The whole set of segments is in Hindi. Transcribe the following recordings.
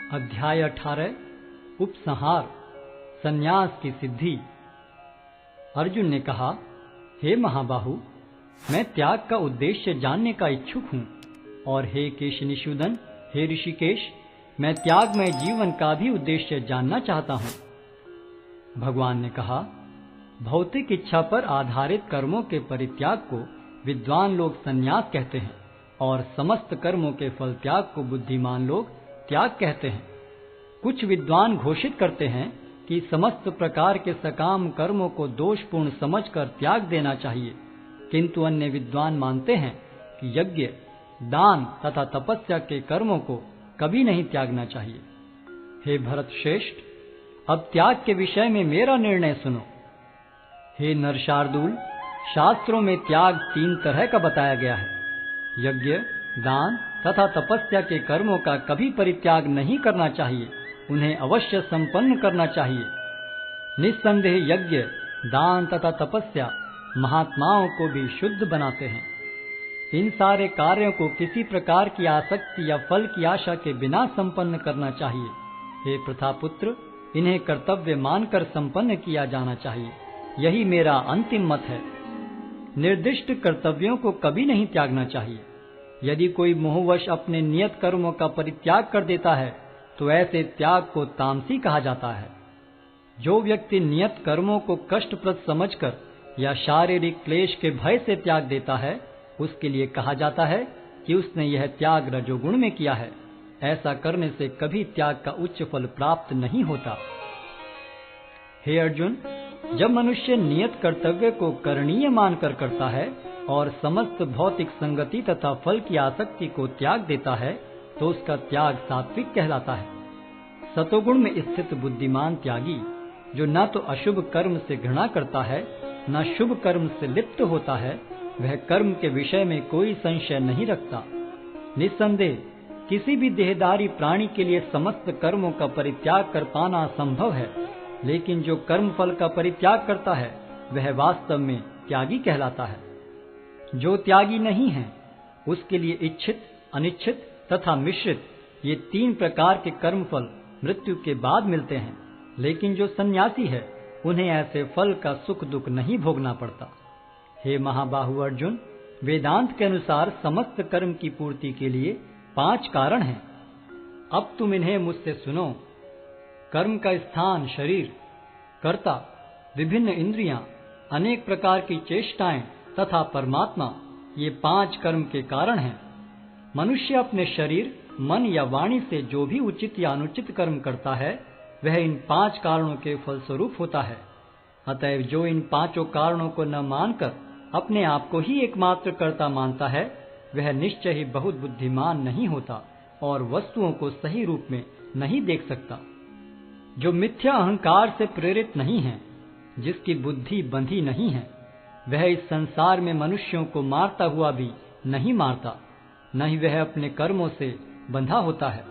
अध्याय 18 उपसंहार संन्यास की सिद्धि। अर्जुन ने कहा, हे महाबाहु, मैं त्याग का उद्देश्य जानने का इच्छुक हूँ, और हे केशनिषूदन, हे ऋषिकेश, मैं त्यागमय जीवन का भी उद्देश्य जानना चाहता हूँ। भगवान ने कहा, भौतिक इच्छा पर आधारित कर्मों के परित्याग को विद्वान लोग संन्यास कहते हैं, और समस्त कर्मों के फल त्याग को बुद्धिमान लोग त्याग कहते हैं। कुछ विद्वान घोषित करते हैं कि समस्त प्रकार के सकाम कर्मों को दोषपूर्ण समझकर त्याग देना चाहिए, किंतु अन्य विद्वान मानते हैं कि यज्ञ, दान तथा तपस्या के कर्मों को कभी नहीं त्यागना चाहिए। हे भरत श्रेष्ठ, अब त्याग के विषय में मेरा निर्णय सुनो। हे नरशार्दूल, शास्त्रों में त्याग 3 तरह का बताया गया है। यज्ञ, दान तथा तपस्या के कर्मों का कभी परित्याग नहीं करना चाहिए, उन्हें अवश्य संपन्न करना चाहिए। निस्संदेह यज्ञ, दान तथा तपस्या महात्माओं को भी शुद्ध बनाते हैं। इन सारे कार्यों को किसी प्रकार की आसक्ति या फल की आशा के बिना संपन्न करना चाहिए। हे प्रथापुत्र, इन्हें कर्तव्य मानकर संपन्न किया जाना चाहिए, यही मेरा अंतिम मत है। निर्दिष्ट कर्तव्यों को कभी नहीं त्यागना चाहिए। यदि कोई मोहवश अपने नियत कर्मों का परित्याग कर देता है तो ऐसे त्याग को तामसी कहा जाता है। जो व्यक्ति नियत कर्मों को कष्टप्रद समझकर या शारीरिक क्लेश के भय से त्याग देता है, उसके लिए कहा जाता है कि उसने यह त्याग रजोगुण में किया है। ऐसा करने से कभी त्याग का उच्च फल प्राप्त नहीं होता। हे अर्जुन, जब मनुष्य नियत कर्तव्य को करणीय मानकर करता है और समस्त भौतिक संगति तथा फल की आसक्ति को त्याग देता है, तो उसका त्याग सात्विक कहलाता है। सतोगुण में स्थित बुद्धिमान त्यागी, जो न तो अशुभ कर्म से घृणा करता है, न शुभ कर्म से लिप्त होता है, वह कर्म के विषय में कोई संशय नहीं रखता। निस्संदेह किसी भी देहधारी प्राणी के लिए समस्त कर्मों का परित्याग कर पाना असंभव है, लेकिन जो कर्म फल का परित्याग करता है वह वास्तव में त्यागी कहलाता है। जो त्यागी नहीं है, उसके लिए इच्छित, अनिच्छित तथा मिश्रित ये 3 प्रकार के कर्म फल मृत्यु के बाद मिलते हैं, लेकिन जो सन्यासी है उन्हें ऐसे फल का सुख दुख नहीं भोगना पड़ता। हे महाबाहु अर्जुन, वेदांत के अनुसार समस्त कर्म की पूर्ति के लिए 5 कारण हैं। अब तुम इन्हें मुझसे सुनो। कर्म का स्थान शरीर, कर्ता, विभिन्न इंद्रियां, अनेक प्रकार की चेष्टाएं तथा परमात्मा, ये 5 कर्म के कारण हैं। मनुष्य अपने शरीर, मन या वाणी से जो भी उचित या अनुचित कर्म करता है वह इन 5 कारणों के फलस्वरूप होता है। अतएव जो इन 5 कारणों को न मानकर अपने आप को ही एकमात्र कर्ता मानता है, वह निश्चय ही बहुत बुद्धिमान नहीं होता और वस्तुओं को सही रूप में नहीं देख सकता। जो मिथ्या अहंकार से प्रेरित नहीं है, जिसकी बुद्धि बंधी नहीं है, वह इस संसार में मनुष्यों को मारता हुआ भी नहीं मारता, न ही वह अपने कर्मों से बंधा होता है।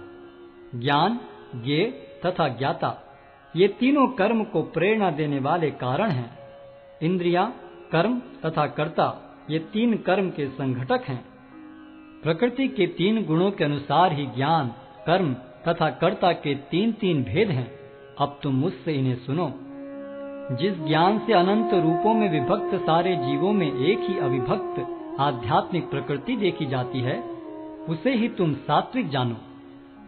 ज्ञान, ज्ञेय तथा ज्ञाता, ये तीनों कर्म को प्रेरणा देने वाले कारण हैं। इंद्रियां, कर्म तथा कर्ता, ये 3 कर्म के संघटक हैं। प्रकृति के 3 गुणों के अनुसार ही ज्ञान, कर्म तथा कर्ता के 3 भेद हैं। अब तुम मुझसे इन्हें सुनो। जिस ज्ञान से अनंत रूपों में विभक्त सारे जीवों में एक ही अविभक्त आध्यात्मिक प्रकृति देखी जाती है, उसे ही तुम सात्विक जानो।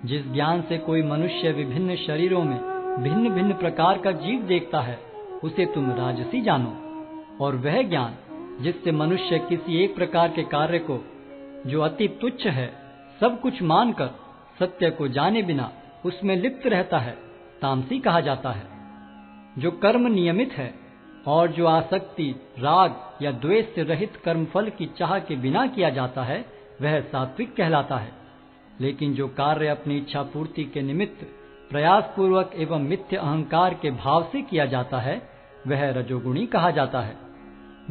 जिस ज्ञान से कोई मनुष्य विभिन्न शरीरों में भिन्न भिन्न प्रकार का जीव देखता है, उसे तुम राजसी जानो। और वह ज्ञान जिससे मनुष्य किसी एक प्रकार के कार्य को, जो अति तुच्छ है, सब कुछ मानकर सत्य को जाने बिना उसमें लिप्त रहता है, तामसी कहा जाता है। जो कर्म नियमित है और जो आसक्ति, राग या द्वेष से रहित कर्मफल की चाह के बिना किया जाता है, वह सात्विक कहलाता है। लेकिन जो कार्य अपनी इच्छा पूर्ति के निमित्त प्रयास पूर्वक एवं मिथ्य अहंकार के भाव से किया जाता है, वह रजोगुणी कहा जाता है।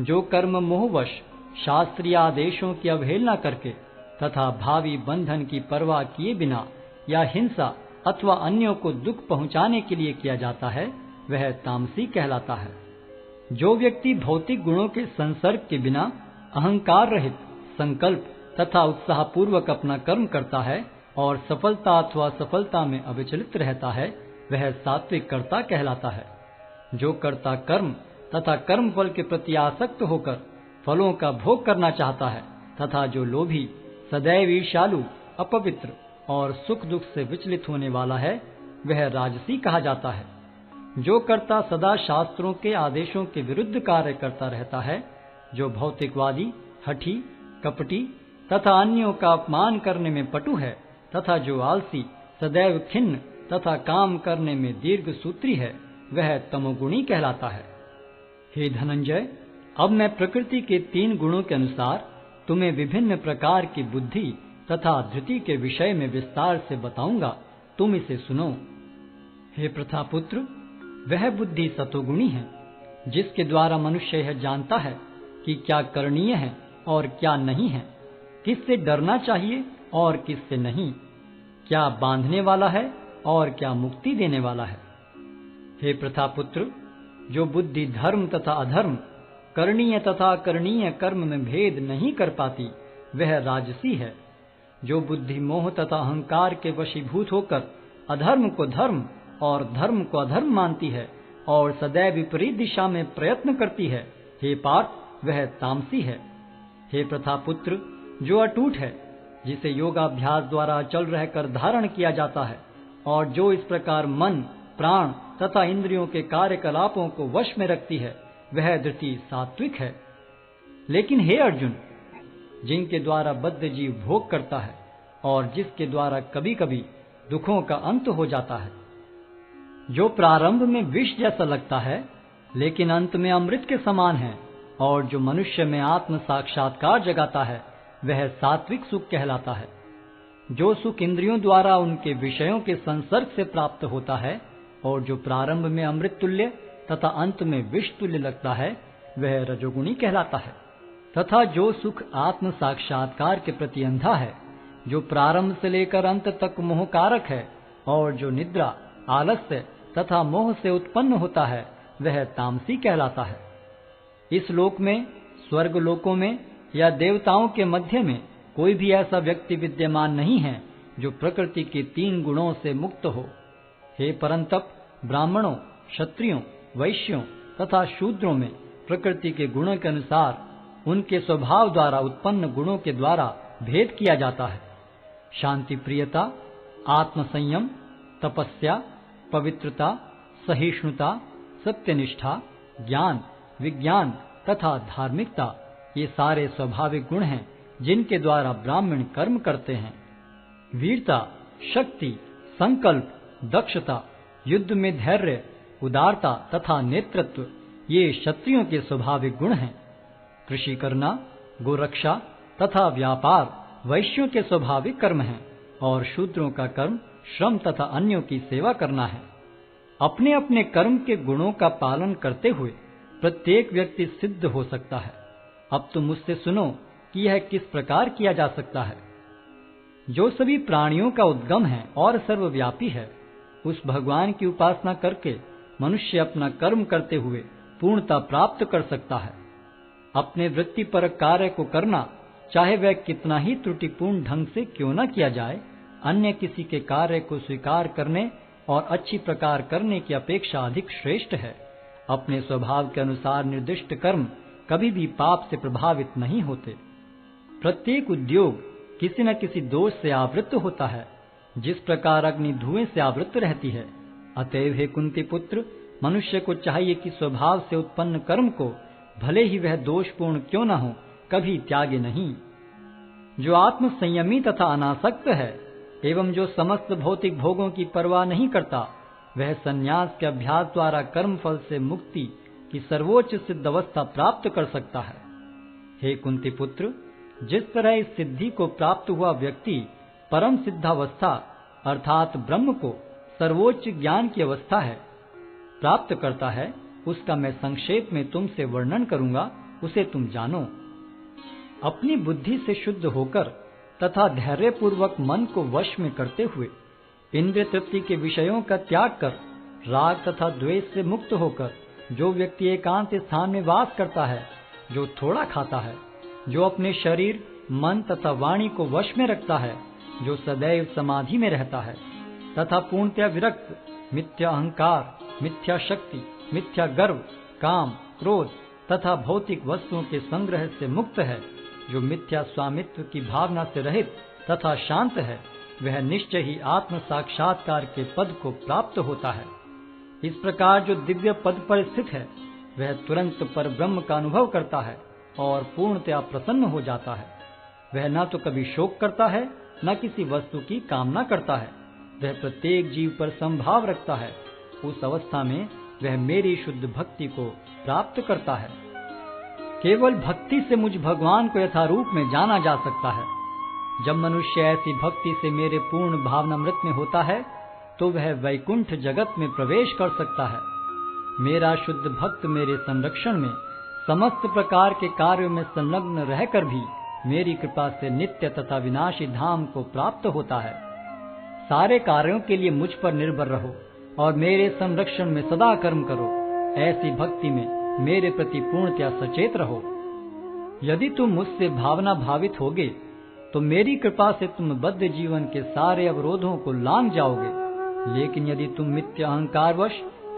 जो कर्म मोहवश शास्त्रीय आदेशों की अवहेलना करके तथा भावी बंधन की परवाह किए बिना या हिंसा अथवा अन्यों को दुख पहुंचाने के लिए किया जाता है, वह तामसी कहलाता है। जो व्यक्ति भौतिक गुणों के संसर्ग के बिना अहंकार रहित संकल्प तथा उत्साह पूर्वक अपना कर्म करता है और सफलता अथवा असफलता में अविचलित रहता है, वह सात्विक कर्ता कहलाता है। जो कर्ता कर्म तथा कर्म फल के प्रति आसक्त होकर फलों का भोग करना चाहता है तथा जो लोभी, सदैव ईर्ष्यालु, अपवित्र और सुख दुख से विचलित होने वाला है, वह राजसी कहा जाता है। जो कर्ता सदा शास्त्रों के आदेशों के विरुद्ध कार्य करता रहता है, जो भौतिकवादी, हठी, कपटी तथा अन्यों का अपमान करने में पटु है तथा जो आलसी, सदैव खिन्न तथा काम करने में दीर्घ सूत्री है, वह तमोगुणी कहलाता है। हे धनंजय, अब मैं प्रकृति के 3 गुणों के अनुसार तुम्हें विभिन्न प्रकार की बुद्धि तथा धृति के विषय में विस्तार से बताऊंगा, तुम इसे सुनो। हे प्रथापुत्र, वह बुद्धि सतोगुणी है, जिसके द्वारा मनुष्य यह जानता है कि क्या करणीय है और क्या नहीं है, किससे डरना चाहिए और किससे नहीं, क्या बांधने वाला है और क्या मुक्ति देने वाला है। हे प्रथापुत्र, जो बुद्धि धर्म तथा अधर्म, करणीय तथा अकरणीय कर्म में भेद नहीं कर पाती, वह राजसी है। जो बुद्धि मोह तथा अहंकार के वशीभूत होकर अधर्म को धर्म और धर्म को अधर्म मानती है और सदैव विपरीत दिशा में प्रयत्न करती है, हे पार्थ, वह तामसी है। हे प्रथापुत्र, जो अटूट है, जिसे योगाभ्यास द्वारा अचल रहकर धारण किया जाता है और जो इस प्रकार मन, प्राण तथा इंद्रियों के कार्यकलापों को वश में रखती है, वह धृति सात्विक है। लेकिन हे अर्जुन, जिनके द्वारा बद्ध जीव भोग करता है और जिसके द्वारा कभी कभी दुखों का अंत हो जाता है, जो प्रारंभ में विष जैसा लगता है लेकिन अंत में अमृत के समान है, और जो मनुष्य में आत्म साक्षात्कार जगाता है, वह सात्विक सुख कहलाता है। जो सुख इंद्रियों द्वारा उनके विषयों के संसर्ग से प्राप्त होता है और जो प्रारंभ में अमृत तुल्य तथा अंत में विष तुल्य लगता है, वह रजोगुणी कहलाता है। तथा जो सुख आत्म साक्षात्कार के प्रति अंधा है, जो प्रारंभ से लेकर अंत तक मोह कारक है और जो निद्रा, आलस्य तथा मोह से उत्पन्न होता है, वह तामसी कहलाता है। इस लोक में, स्वर्ग लोकों में या देवताओं के मध्य में कोई भी ऐसा व्यक्ति विद्यमान नहीं है जो प्रकृति के 3 गुणों से मुक्त हो। हे परंतप, ब्राह्मणों, क्षत्रियों, वैश्यों तथा शूद्रों में प्रकृति के गुणों के अनुसार उनके स्वभाव द्वारा उत्पन्न गुणों के द्वारा भेद किया जाता है। शांति प्रियता, आत्मसंयम, तपस्या, पवित्रता, सहिष्णुता, सत्यनिष्ठा, ज्ञान, विज्ञान तथा धार्मिकता, ये सारे स्वाभाविक गुण हैं जिनके द्वारा ब्राह्मण कर्म करते हैं। वीरता, शक्ति, संकल्प, दक्षता, युद्ध में धैर्य, उदारता तथा नेतृत्व, ये क्षत्रियों के स्वाभाविक गुण हैं। कृषि करना, गोरक्षा तथा व्यापार वैश्यों के स्वाभाविक कर्म हैं और शूद्रों का कर्म श्रम तथा अन्यों की सेवा करना है। अपने अपने कर्म के गुणों का पालन करते हुए प्रत्येक व्यक्ति सिद्ध हो सकता है। अब तुम मुझसे सुनो कि यह किस प्रकार किया जा सकता है। जो सभी प्राणियों का उद्गम है और सर्वव्यापी है, उस भगवान की उपासना करके मनुष्य अपना कर्म करते हुए पूर्णता प्राप्त कर सकता है। अपने वृत्तिपरक कार्य को करना, चाहे वह कितना ही त्रुटिपूर्ण ढंग से क्यों न किया जाए, अन्य किसी के कार्य को स्वीकार करने और अच्छी प्रकार करने की अपेक्षा अधिक श्रेष्ठ है। अपने स्वभाव के अनुसार निर्दिष्ट कर्म कभी भी पाप से प्रभावित नहीं होते। प्रत्येक उद्योग किसी न किसी दोष से आवृत होता है, जिस प्रकार अग्नि धुएं से आवृत रहती है। अतएव हे कुंती पुत्र, मनुष्य को चाहिए कि स्वभाव से उत्पन्न कर्म को, भले ही वह दोषपूर्ण क्यों न हो, कभी त्यागे नहीं। जो आत्म संयमी तथा अनासक्त है एवं जो समस्त भौतिक भोगों की परवाह नहीं करता, वह संन्यास के अभ्यास द्वारा कर्म फल से मुक्ति की सर्वोच्च सिद्ध अवस्था प्राप्त कर सकता है। हे कुंती पुत्र, जिस तरह इस सिद्धि को प्राप्त हुआ व्यक्ति परम सिद्धावस्था अर्थात ब्रह्म को सर्वोच्च ज्ञान की अवस्था है प्राप्त करता है, उसका मैं संक्षेप में तुमसे वर्णन करूंगा, उसे तुम जानो। अपनी बुद्धि से शुद्ध होकर तथा धैर्य पूर्वक मन को वश में करते हुए इंद्रिय तृप्ति के विषयों का त्याग कर राग तथा द्वेष से मुक्त होकर जो व्यक्ति एकांत स्थान में वास करता है, जो थोड़ा खाता है, जो अपने शरीर, मन तथा वाणी को वश में रखता है जो सदैव समाधि में रहता है तथा पूर्णतया विरक्त, मिथ्या अहंकार, मिथ्या शक्ति, मिथ्या गर्व, काम, क्रोध तथा भौतिक वस्तुओं के संग्रह से मुक्त है, जो मिथ्या स्वामित्व की भावना से रहित तथा शांत है, वह निश्चय ही आत्म साक्षात्कार के पद को प्राप्त होता है। इस प्रकार जो दिव्य पद पर स्थित है वह तुरंत पर ब्रह्म का अनुभव करता है और पूर्णतया प्रसन्न हो जाता है। वह न तो कभी शोक करता है, न किसी वस्तु की कामना करता है। वह प्रत्येक जीव पर संभाव रखता है। उस अवस्था में वह मेरी शुद्ध भक्ति को प्राप्त करता है। केवल भक्ति से मुझ भगवान को यथारूप में जाना जा सकता है। जब मनुष्य ऐसी भक्ति से मेरे पूर्ण भावनामृत में होता है तो वह वैकुंठ जगत में प्रवेश कर सकता है। मेरा शुद्ध भक्त मेरे संरक्षण में समस्त प्रकार के कार्यों में संलग्न रहकर भी मेरी कृपा से नित्य तथा विनाशी धाम को प्राप्त होता है। सारे कार्यों के लिए मुझ पर निर्भर रहो और मेरे संरक्षण में सदा कर्म करो। ऐसी भक्ति में मेरे प्रति पूर्णतया सचेत रहो। यदि तुम मुझसे भावना भावित होगे तो मेरी कृपा से तुम बद्ध जीवन के सारे अवरोधों को लांघ जाओगे। लेकिन यदि तुम मिथ्या अहंकारवश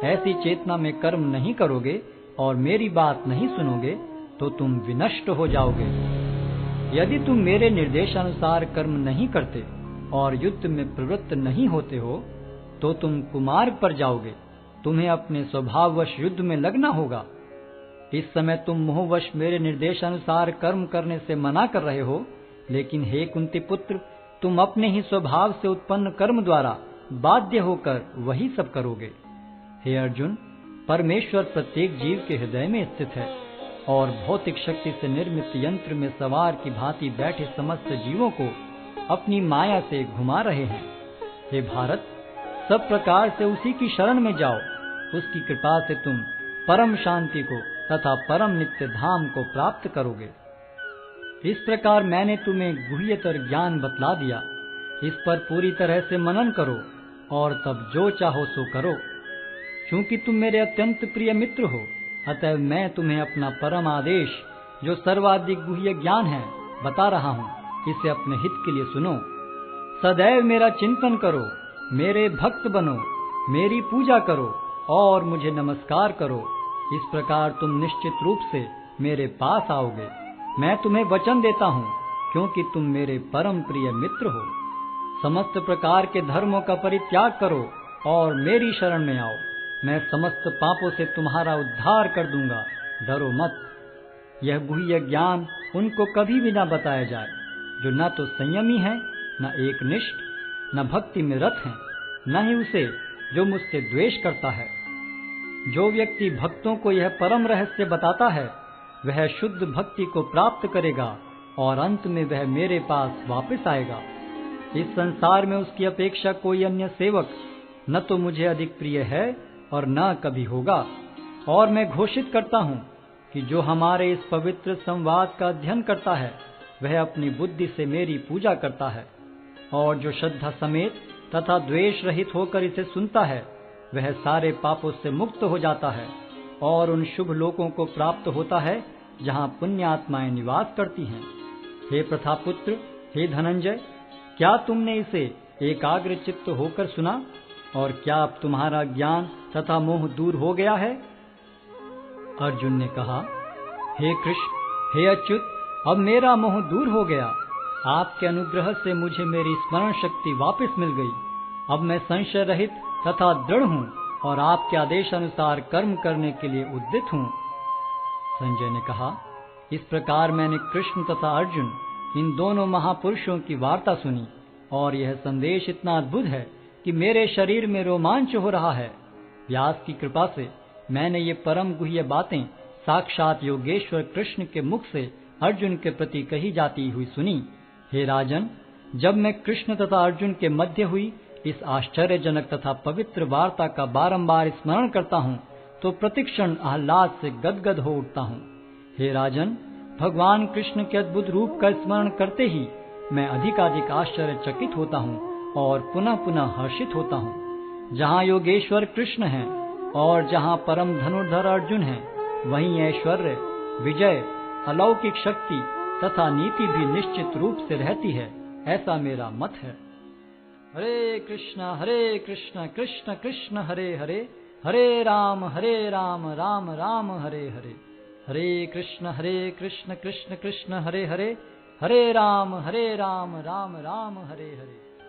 ऐसी चेतना में कर्म नहीं करोगे और मेरी बात नहीं सुनोगे तो तुम विनष्ट हो जाओगे। यदि तुम मेरे निर्देशानुसार कर्म नहीं करते और युद्ध में प्रवृत्त नहीं होते हो तो तुम कुमार्ग पर जाओगे। तुम्हें अपने स्वभाववश युद्ध में लगना होगा। इस समय तुम मोहवश मेरे निर्देशानुसार कर्म करने से मना कर रहे हो, लेकिन हे कुंती पुत्र, तुम अपने ही स्वभाव से उत्पन्न कर्म द्वारा बाध्य होकर वही सब करोगे। हे अर्जुन, परमेश्वर प्रत्येक जीव के हृदय में स्थित है और भौतिक शक्ति से निर्मित यंत्र में सवार की भांति बैठे समस्त जीवों को अपनी माया से घुमा रहे हैं। हे भारत, सब प्रकार से उसी की शरण में जाओ। उसकी कृपा से तुम परम शांति को तथा परम नित्य धाम को प्राप्त करोगे। इस प्रकार मैंने तुम्हें गुह्यतर ज्ञान बतला दिया। इस पर पूरी तरह से मनन करो और तब जो चाहो सो करो। क्योंकि तुम मेरे अत्यंत प्रिय मित्र हो, अतः मैं तुम्हें अपना परम आदेश, जो सर्वाधिक गुह्य ज्ञान है, बता रहा हूँ। इसे अपने हित के लिए सुनो। सदैव मेरा चिंतन करो, मेरे भक्त बनो, मेरी पूजा करो और मुझे नमस्कार करो। इस प्रकार तुम निश्चित रूप से मेरे पास आओगे। मैं तुम्हें वचन देता हूँ, क्योंकि तुम मेरे परम प्रिय मित्र हो। समस्त प्रकार के धर्मों का परित्याग करो और मेरी शरण में आओ। मैं समस्त पापों से तुम्हारा उद्धार कर दूंगा। डरो मत। यह गुह्य ज्ञान उनको कभी भी न बताया जाए जो न तो संयमी है, न एकनिष्ठ, न भक्ति में रत है, न ही उसे जो मुझसे द्वेष करता है। जो व्यक्ति भक्तों को यह परम रहस्य बताता है वह शुद्ध भक्ति को प्राप्त करेगा और अंत में वह मेरे पास वापस आएगा। इस संसार में उसकी अपेक्षा कोई अन्य सेवक न तो मुझे अधिक प्रिय है और न कभी होगा। और मैं घोषित करता हूँ कि जो हमारे इस पवित्र संवाद का अध्ययन करता है वह अपनी बुद्धि से मेरी पूजा करता है, और जो श्रद्धा समेत तथा द्वेष रहित होकर इसे सुनता है वह सारे पापों से मुक्त हो जाता है और उन शुभ लोकों को प्राप्त होता है जहाँ पुण्य आत्माएं निवास करती हैं। हे प्रथापुत्र, हे धनंजय, क्या तुमने इसे एकाग्र चित्त होकर सुना और क्या अब तुम्हारा ज्ञान तथा मोह दूर हो गया है? अर्जुन ने कहा, हे कृष्ण, हे अच्युत, अब मेरा मोह दूर हो गया। आपके अनुग्रह से मुझे मेरी स्मरण शक्ति वापस मिल गई। अब मैं संशय रहित तथा दृढ़ हूँ और आपके आदेश अनुसार कर्म करने के लिए उद्यत हूँ। संजय ने कहा, इस प्रकार मैंने कृष्ण तथा अर्जुन इन दोनों महापुरुषों की वार्ता सुनी और यह संदेश इतना अद्भुत है कि मेरे शरीर में रोमांच हो रहा है। व्यास की कृपा से मैंने ये परम गुह्य बातें साक्षात योगेश्वर कृष्ण के मुख से अर्जुन के प्रति कही जाती हुई सुनी। हे राजन, जब मैं कृष्ण तथा अर्जुन के मध्य हुई इस आश्चर्यजनक तथा पवित्र वार्ता का बारंबार स्मरण करता हूँ तो प्रतिक्षण आह्लाद से गदगद हो उठता हूँ। हे राजन, भगवान कृष्ण के अद्भुत रूप का स्मरण करते ही मैं अधिकाधिक आश्चर्यचकित होता हूँ और पुनः पुनः हर्षित होता हूँ। जहाँ योगेश्वर कृष्ण हैं और जहाँ परम धनुर्धर अर्जुन हैं, वहीं ऐश्वर्य, विजय, अलौकिक शक्ति तथा नीति भी निश्चित रूप से रहती है। ऐसा मेरा मत है। हरे कृष्ण कृष्ण कृष्ण हरे हरे, हरे राम राम राम हरे हरे। हरे कृष्ण कृष्ण कृष्ण हरे हरे, हरे राम राम राम हरे हरे।